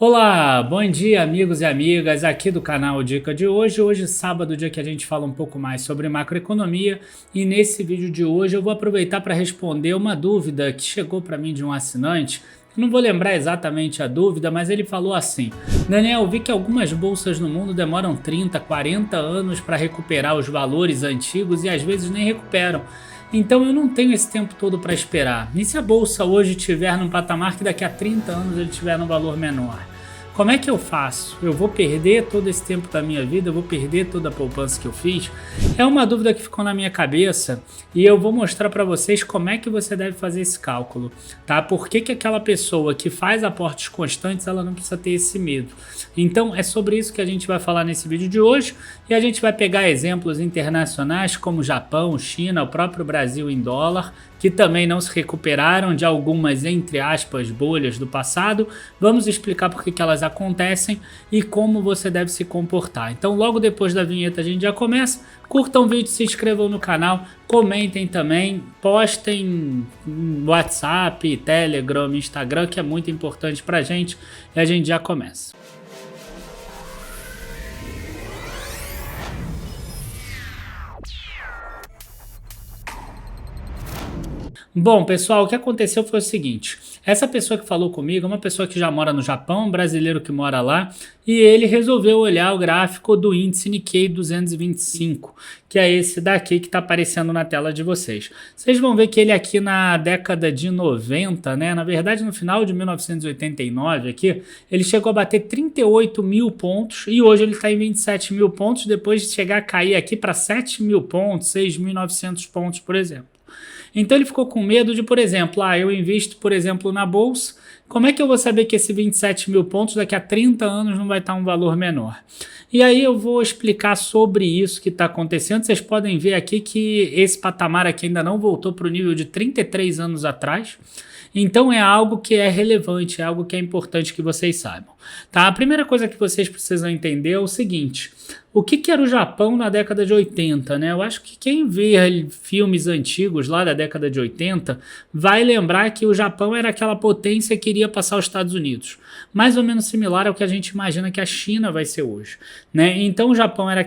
Olá, bom dia amigos e amigas aqui do canal Dica de Hoje. Hoje sábado, dia que a gente fala um pouco mais sobre macroeconomia, e nesse vídeo de hoje eu vou aproveitar para responder uma dúvida que chegou para mim de um assinante. Eu não vou lembrar exatamente a dúvida, mas ele falou assim: Daniel, vi que algumas bolsas no mundo demoram 30, 40 anos para recuperar os valores antigos e às vezes nem recuperam. Então eu não tenho esse tempo todo para esperar. E se a bolsa hoje estiver num patamar que daqui a 30 anos ele estiver num valor menor? Como é que eu faço? Eu vou perder todo esse tempo da minha vida? Eu vou perder toda a poupança que eu fiz? É uma dúvida que ficou na minha cabeça e eu vou mostrar para vocês como é que você deve fazer esse cálculo, tá? Por que que aquela pessoa que faz aportes constantes, ela não precisa ter esse medo? Então é sobre isso que a gente vai falar nesse vídeo de hoje, e a gente vai pegar exemplos internacionais como Japão, China, o próprio Brasil em dólar, que também não se recuperaram de algumas, entre aspas, bolhas do passado. Vamos explicar por que elas acontecem e como você deve se comportar. Então logo depois da vinheta a gente já começa. Curtam o vídeo, se inscrevam no canal, comentem também, postem no WhatsApp, Telegram, Instagram, que é muito importante pra gente, e a gente já começa. Bom, pessoal, o que aconteceu foi o seguinte: essa pessoa que falou comigo é uma pessoa que já mora no Japão, um brasileiro que mora lá, e ele resolveu olhar o gráfico do índice Nikkei 225, que é esse daqui que está aparecendo na tela de vocês. Vocês vão ver que ele aqui na década de 90, né, na verdade no final de 1989 aqui, ele chegou a bater 38 mil pontos e hoje ele está em 27 mil pontos, depois de chegar a cair aqui para 7 mil pontos, 6.900 pontos, por exemplo. Então ele ficou com medo de, por exemplo, eu invisto, por exemplo, na bolsa, como é que eu vou saber que esse 27 mil pontos daqui a 30 anos não vai estar um valor menor? E aí eu vou explicar sobre isso que está acontecendo. Vocês podem ver aqui que esse patamar aqui ainda não voltou para o nível de 33 anos atrás. Então é algo que é relevante, é algo que é importante que vocês saibam. Tá? A primeira coisa que vocês precisam entender é o seguinte: o que era o Japão na década de 80, né? Eu acho que quem vê filmes antigos lá da década de 80 vai lembrar que o Japão era aquela potência que iria passar os Estados Unidos. Mais ou menos similar ao que a gente imagina que a China vai ser hoje, né? Então o Japão era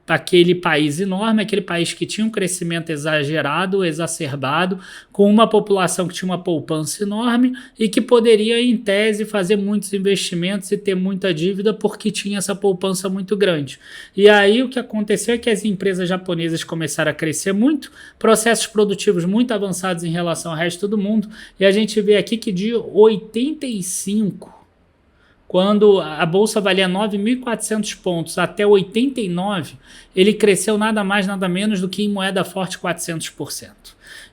aquele país enorme, aquele país que tinha um crescimento exagerado, exacerbado, com uma população que tinha uma poupança enorme e que poderia, em tese, fazer muitos investimentos e ter muita dívida porque tinha essa poupança muito grande. E aí o que aconteceu é que as empresas japonesas começaram a crescer muito, processos produtivos muito avançados em relação ao resto do mundo, e a gente vê aqui que de 85, quando a bolsa valia 9.400 pontos, até 89, ele cresceu nada mais nada menos do que em moeda forte 400%.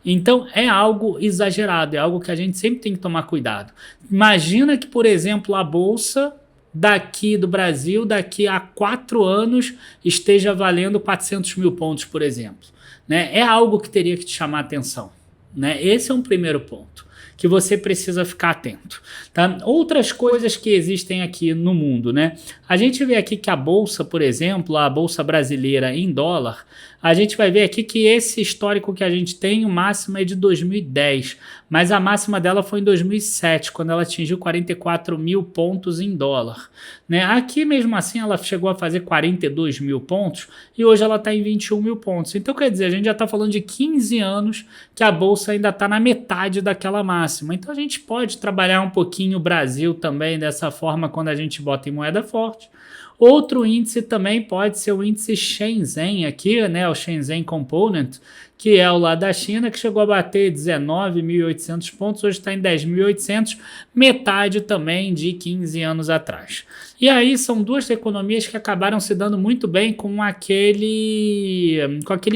Então é algo exagerado, é algo que a gente sempre tem que tomar cuidado. Imagina que, por exemplo, a bolsa daqui do Brasil, daqui a 4 anos, esteja valendo 400 mil pontos, por exemplo. Né? É algo que teria que te chamar a atenção. Né? Esse é um primeiro ponto que você precisa ficar atento. Tá? Outras coisas que existem aqui no mundo, né? A gente vê aqui que a bolsa, por exemplo, a bolsa brasileira em dólar, a gente vai ver aqui que esse histórico que a gente tem, o máximo é de 2010, mas a máxima dela foi em 2007, quando ela atingiu 44 mil pontos em dólar. Né? Aqui mesmo assim ela chegou a fazer 42 mil pontos e hoje ela está em 21 mil pontos. Então quer dizer, a gente já está falando de 15 anos que a bolsa ainda está na metade daquela máxima. Então a gente pode trabalhar um pouquinho o Brasil também dessa forma quando a gente bota em moeda forte. Outro índice também pode ser o índice Shenzhen aqui, né, o Shenzhen Component, que é o lá da China, que chegou a bater 19.800 pontos, hoje está em 10.800, metade também de 15 anos atrás. E aí são duas economias que acabaram se dando muito bem com aquele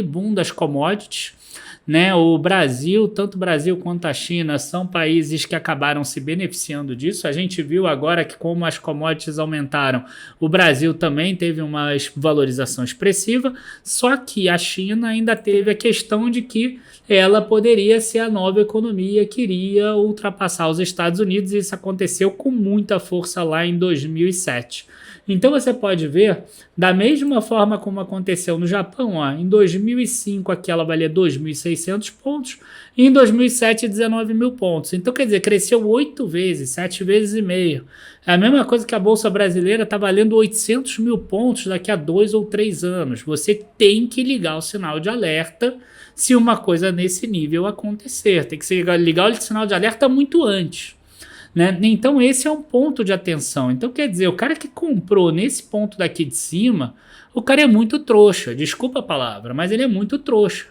boom das commodities. Né? O Brasil, tanto o Brasil quanto a China, são países que acabaram se beneficiando disso. A gente viu agora que, como as commodities aumentaram, o Brasil também teve uma valorização expressiva, só que a China ainda teve a questão de que ela poderia ser a nova economia que iria ultrapassar os Estados Unidos, e isso aconteceu com muita força lá em 2007. Então você pode ver, da mesma forma como aconteceu no Japão, em 2005 aqui ela valia 2.600 600 pontos, e em 2007, 19 mil pontos. Então, quer dizer, cresceu 8 vezes, 7 vezes e meio. É a mesma coisa que a Bolsa Brasileira está valendo 800 mil pontos daqui a 2 ou 3 anos. Você tem que ligar o sinal de alerta se uma coisa nesse nível acontecer. Tem que ligar o sinal de alerta muito antes. Né? Então esse é um ponto de atenção. Então quer dizer, o cara que comprou nesse ponto daqui de cima, o cara é muito trouxa, desculpa a palavra, mas ele é muito trouxa.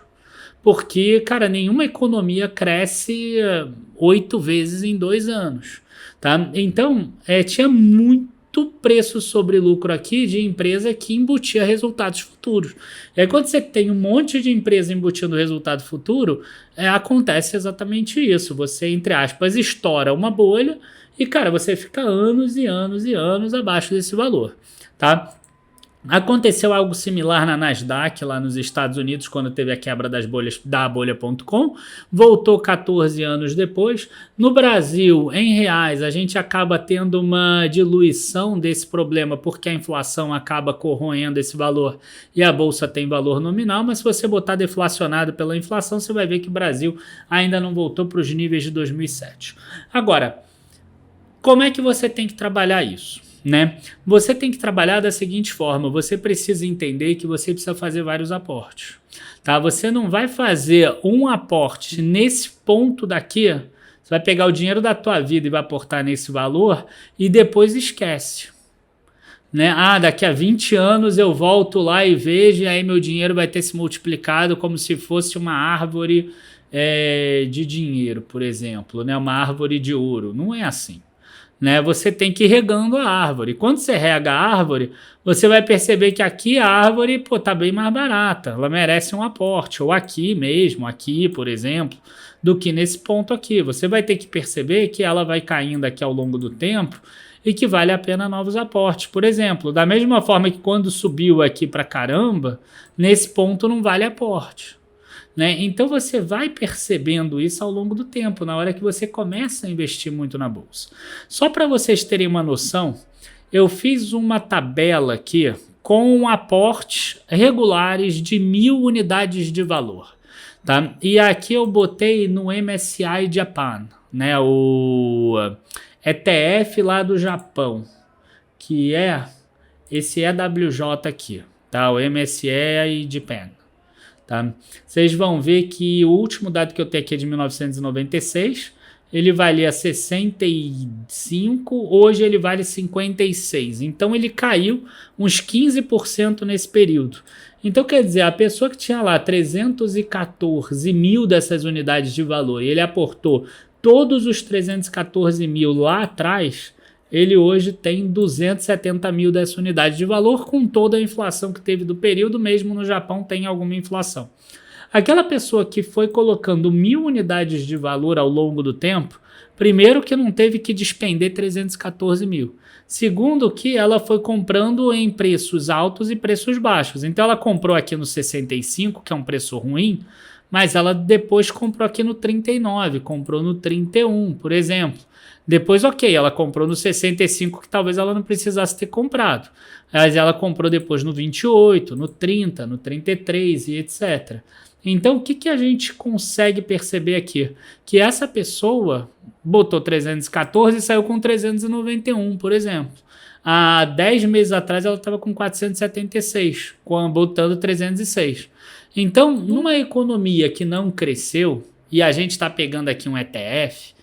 Porque, cara, nenhuma economia cresce 8 vezes em 2 anos. Tá? Então, tinha muito preço sobre lucro aqui de empresa que embutia resultados futuros. E aí, quando você tem um monte de empresa embutindo resultado futuro, acontece exatamente isso. Você, entre aspas, estoura uma bolha e, cara, você fica anos e anos e anos abaixo desse valor. Tá? Aconteceu algo similar na Nasdaq, lá nos Estados Unidos, quando teve a quebra das bolhas da bolha.com, voltou 14 anos depois. No Brasil, em reais, a gente acaba tendo uma diluição desse problema, porque a inflação acaba corroendo esse valor e a bolsa tem valor nominal, mas se você botar deflacionado pela inflação, você vai ver que o Brasil ainda não voltou para os níveis de 2007. Agora, como é que você tem que trabalhar isso? Né? Você tem que trabalhar da seguinte forma, você precisa entender que você precisa fazer vários aportes, tá? Você não vai fazer um aporte nesse ponto daqui, você vai pegar o dinheiro da tua vida e vai aportar nesse valor e depois esquece, né? Daqui a 20 anos eu volto lá e vejo e aí meu dinheiro vai ter se multiplicado como se fosse uma árvore de dinheiro, por exemplo, né? Uma árvore de ouro, não é assim. Né, você tem que ir regando a árvore. Quando você rega a árvore, você vai perceber que aqui a árvore tá bem mais barata, ela merece um aporte, ou aqui mesmo, aqui, por exemplo, do que nesse ponto aqui. Você vai ter que perceber que ela vai caindo aqui ao longo do tempo e que vale a pena novos aportes. Por exemplo, da mesma forma que quando subiu aqui para caramba, nesse ponto não vale aporte. Né? Então você vai percebendo isso ao longo do tempo, na hora que você começa a investir muito na bolsa. Só para vocês terem uma noção, eu fiz uma tabela aqui com aportes regulares de 1.000 unidades de valor. Tá? E aqui eu botei no MSCI Japan, né? O ETF lá do Japão, que é esse EWJ aqui, tá? O MSCI Japan. Tá? Vocês vão ver que o último dado que eu tenho aqui é de 1996, ele valia 65, hoje ele vale 56, então ele caiu uns 15% nesse período. Então quer dizer, a pessoa que tinha lá 314 mil dessas unidades de valor e ele aportou todos os 314 mil lá atrás, ele hoje tem 270 mil dessa unidade de valor, com toda a inflação que teve do período, mesmo no Japão tem alguma inflação. Aquela pessoa que foi colocando 1.000 unidades de valor ao longo do tempo, primeiro que não teve que despender 314 mil. Segundo que ela foi comprando em preços altos e preços baixos. Então ela comprou aqui no 65, que é um preço ruim, mas ela depois comprou aqui no 39, comprou no 31, por exemplo. Depois, ok, ela comprou no 65, que talvez ela não precisasse ter comprado. Mas ela comprou depois no 28, no 30, no 33 e etc. Então, o que a gente consegue perceber aqui? Que essa pessoa botou 314 e saiu com 391, por exemplo. Há 10 meses atrás ela estava com 476, botando 306. Então, numa economia que não cresceu, e a gente está pegando aqui um ETF,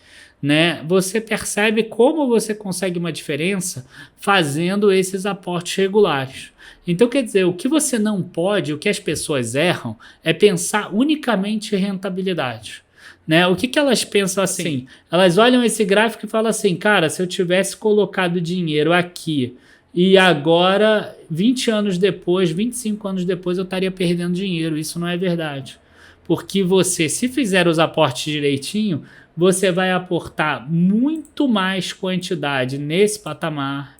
né, você percebe como você consegue uma diferença fazendo esses aportes regulares. Então, quer dizer, o que você não pode, o que as pessoas erram, é pensar unicamente em rentabilidade. Né? O que elas pensam assim? Elas olham esse gráfico e falam assim, cara, se eu tivesse colocado dinheiro aqui e agora, 20 anos depois, 25 anos depois, eu estaria perdendo dinheiro. Isso não é verdade. Porque você, se fizer os aportes direitinho, você vai aportar muito mais quantidade nesse patamar,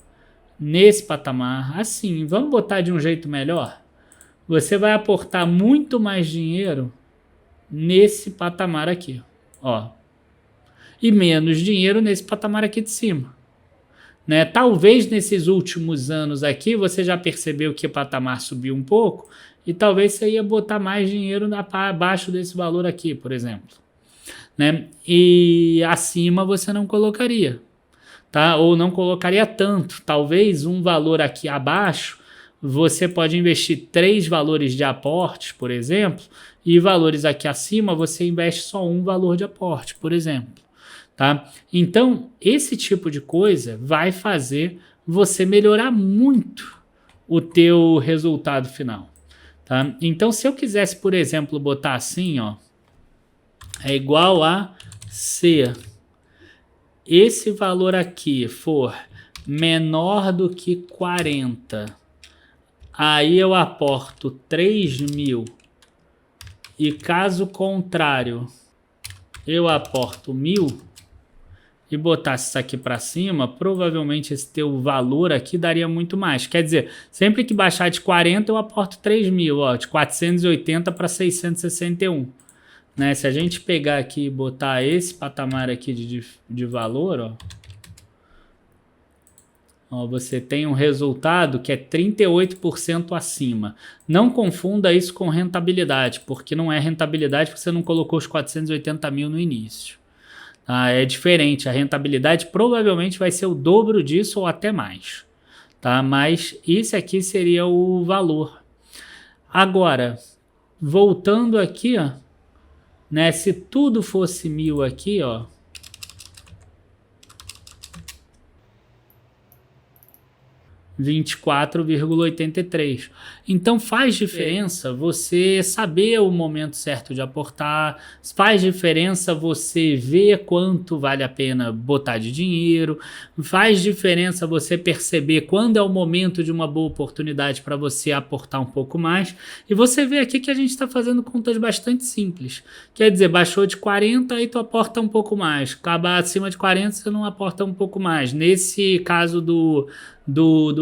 assim, vamos botar de um jeito melhor? Você vai aportar muito mais dinheiro nesse patamar aqui, ó, e menos dinheiro nesse patamar aqui de cima. Né? Talvez nesses últimos anos aqui você já percebeu que o patamar subiu um pouco e talvez você ia botar mais dinheiro abaixo desse valor aqui, por exemplo, né? E acima você não colocaria, tá? Ou não colocaria tanto. Talvez um valor aqui abaixo, você pode investir 3 valores de aportes, por exemplo, e valores aqui acima você investe só um valor de aporte, por exemplo, tá? Então, esse tipo de coisa vai fazer você melhorar muito o teu resultado final, tá? Então, se eu quisesse, por exemplo, botar assim, ó, é igual a se esse valor aqui for menor do que 40, aí eu aporto 3.000 e caso contrário eu aporto 1.000 e botasse isso aqui para cima, provavelmente esse teu valor aqui daria muito mais. Quer dizer, sempre que baixar de 40 eu aporto 3.000, ó, de 480 para 661. Né? Se a gente pegar aqui e botar esse patamar aqui de valor, ó, você tem um resultado que é 38% acima. Não confunda isso com rentabilidade, porque não é rentabilidade porque você não colocou os 480 mil no início. Tá? É diferente, a rentabilidade provavelmente vai ser o dobro disso ou até mais. Tá? Mas esse aqui seria o valor. Agora, voltando aqui, ó, né, se tudo fosse 1.000 aqui, ó, R$ 24,83. Então faz diferença você saber o momento certo de aportar, faz diferença você ver quanto vale a pena botar de dinheiro, faz diferença você perceber quando é o momento de uma boa oportunidade para você aportar um pouco mais. E você vê aqui que a gente está fazendo contas bastante simples. Quer dizer, baixou de 40, aí tu aporta um pouco mais. Acabar acima de 40, você não aporta um pouco mais. Nesse caso do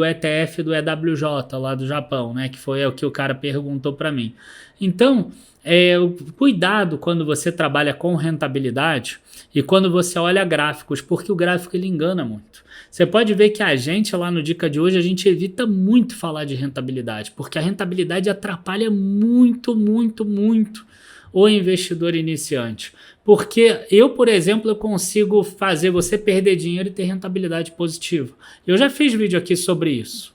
ETF do EWJ lá do Japão, né, que foi o que o cara perguntou para mim. Então, cuidado quando você trabalha com rentabilidade e quando você olha gráficos, porque o gráfico ele engana muito. Você pode ver que a gente lá no Dica de hoje, a gente evita muito falar de rentabilidade, porque a rentabilidade atrapalha muito, muito, muito o investidor iniciante. Porque eu, por exemplo, eu consigo fazer você perder dinheiro e ter rentabilidade positiva. Eu já fiz vídeo aqui sobre isso.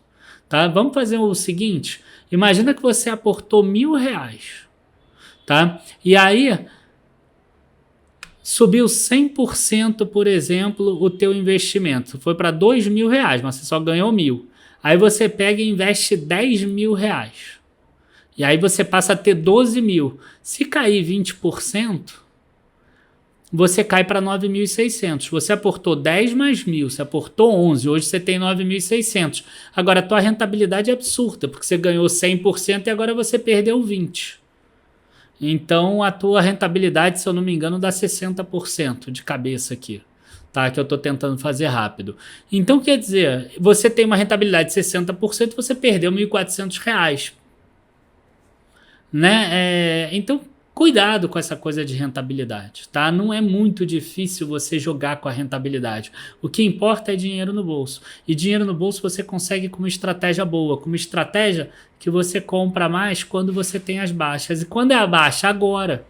Tá? Vamos fazer o seguinte, imagina que você aportou R$ 1.000, tá? E aí subiu 100%, por exemplo, o teu investimento. Foi para R$ 2.000, mas você só ganhou 1.000. Aí você pega e investe R$ 10.000. E aí você passa a ter 12.000. Se cair 20%, você cai para 9.600. Você aportou 10 mais 1.000, você aportou 11, hoje você tem 9.600. Agora a tua rentabilidade é absurda, porque você ganhou 100% e agora você perdeu 20%. Então a tua rentabilidade, se eu não me engano, dá 60% de cabeça aqui. Tá, que eu estou tentando fazer rápido. Então quer dizer, você tem uma rentabilidade de 60%, você perdeu R$ 1.400. Né? Então, cuidado com essa coisa de rentabilidade, tá? Não é muito difícil você jogar com a rentabilidade. O que importa é dinheiro no bolso. E dinheiro no bolso você consegue com uma estratégia boa, com uma estratégia que você compra mais quando você tem as baixas. E quando é a baixa? Agora.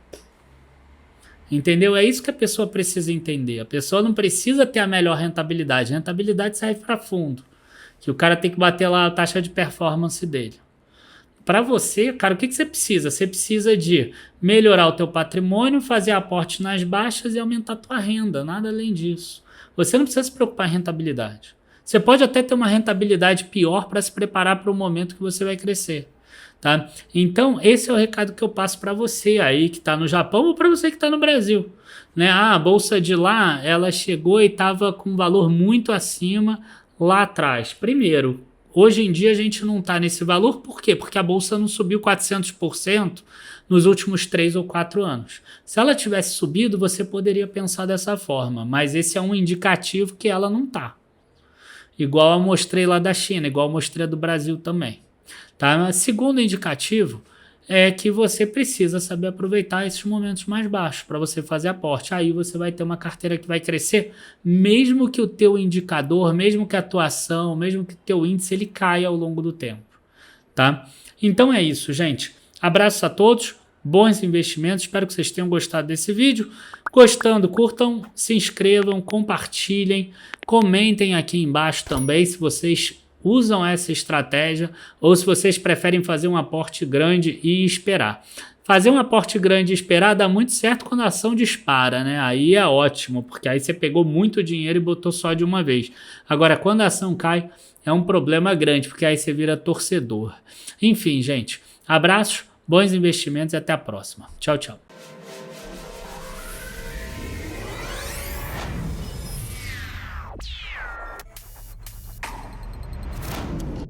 Entendeu? É isso que a pessoa precisa entender. A pessoa não precisa ter a melhor rentabilidade. A rentabilidade serve para fundo. Que o cara tem que bater lá a taxa de performance dele. Para você, cara, o que você precisa? Você precisa de melhorar o teu patrimônio, fazer aporte nas baixas e aumentar a tua renda, nada além disso. Você não precisa se preocupar em rentabilidade. Você pode até ter uma rentabilidade pior para se preparar para o momento que você vai crescer. Tá? Então, esse é o recado que eu passo para você aí que está no Japão ou para você que está no Brasil. Né? A bolsa de lá, ela chegou e estava com um valor muito acima lá atrás. Primeiro, hoje em dia a gente não está nesse valor, por quê? Porque a bolsa não subiu 400% nos últimos 3 ou 4 anos. Se ela tivesse subido, você poderia pensar dessa forma, mas esse é um indicativo que ela não está. Igual eu mostrei lá da China, igual eu mostrei do Brasil também. Tá? Segundo indicativo é que você precisa saber aproveitar esses momentos mais baixos para você fazer aporte. Aí você vai ter uma carteira que vai crescer, mesmo que o teu indicador, mesmo que a tua ação, mesmo que o teu índice ele caia ao longo do tempo. tá? Então é isso, gente. Abraços a todos, bons investimentos, espero que vocês tenham gostado desse vídeo. Gostando, curtam, se inscrevam, compartilhem, comentem aqui embaixo também se vocês usam essa estratégia ou se vocês preferem fazer um aporte grande e esperar. Fazer um aporte grande e esperar dá muito certo quando a ação dispara, né? Aí é ótimo, porque aí você pegou muito dinheiro e botou só de uma vez. Agora, quando a ação cai, é um problema grande, porque aí você vira torcedor. Enfim, gente, abraços, bons investimentos e até a próxima. Tchau, tchau.